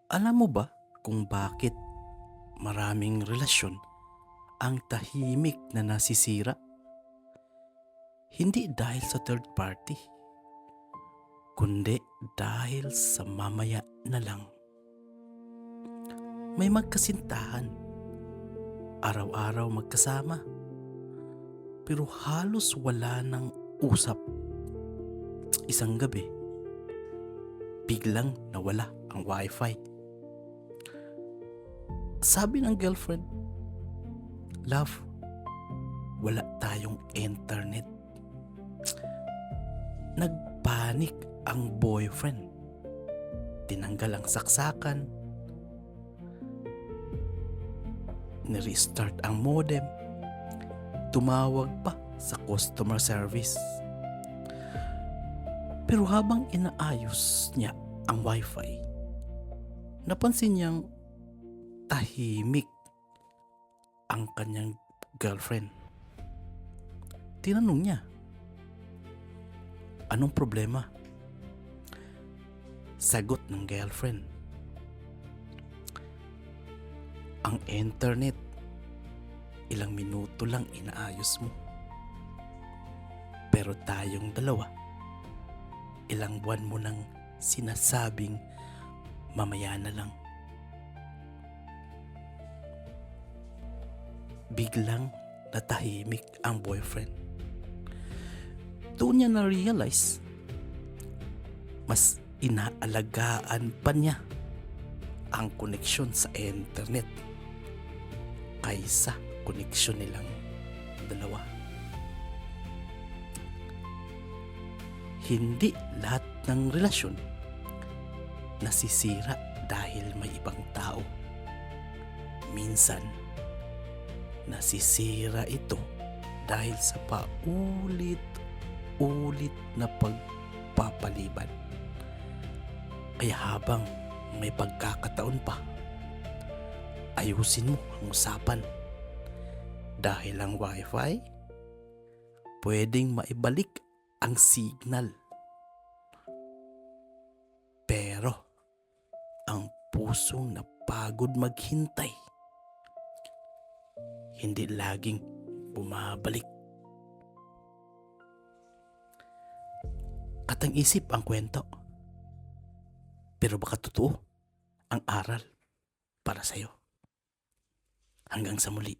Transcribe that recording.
Alam mo ba kung bakit maraming relasyon ang tahimik na nasisira? Hindi dahil sa third party, kundi dahil sa mamaya na lang. May magkasintahan, araw-araw magkasama, pero halos wala nang usap. Isang gabi, biglang nawala ang wifi. Sabi ng girlfriend, "Love, wala tayong internet." Nagpanik ang boyfriend. Tinanggal ang saksakan, ni-restart ang modem, tumawag pa sa customer service. Pero habang inaayos niya ang wifi, napansin niyang tahimik ang kanyang girlfriend. Tinanong niya, "Anong problema?" Sagot ng girlfriend, "Ang internet, ilang minuto lang inaayos mo. Pero tayong dalawa, ilang buwan mo nang sinasabing mamaya na lang." Biglang natahimik ang boyfriend. Doon niya na-realize, mas inaalagaan pa niya ang koneksyon sa internet kaysa koneksyon nilang dalawa. Hindi lahat ng relasyon nasisira dahil may ibang tao. Minsan, nasisira ito dahil sa paulit-ulit na pagpapaliban. Kaya habang may pagkakataon pa, ayusin mo ang usapan. Dahil ang wifi, pwedeng maibalik ang signal. Pero ang pusong napagod maghintay, hindi laging bumabalik. Katang-isip ang kwento, pero baka totoo ang aral para sa'yo. Hanggang sa muli.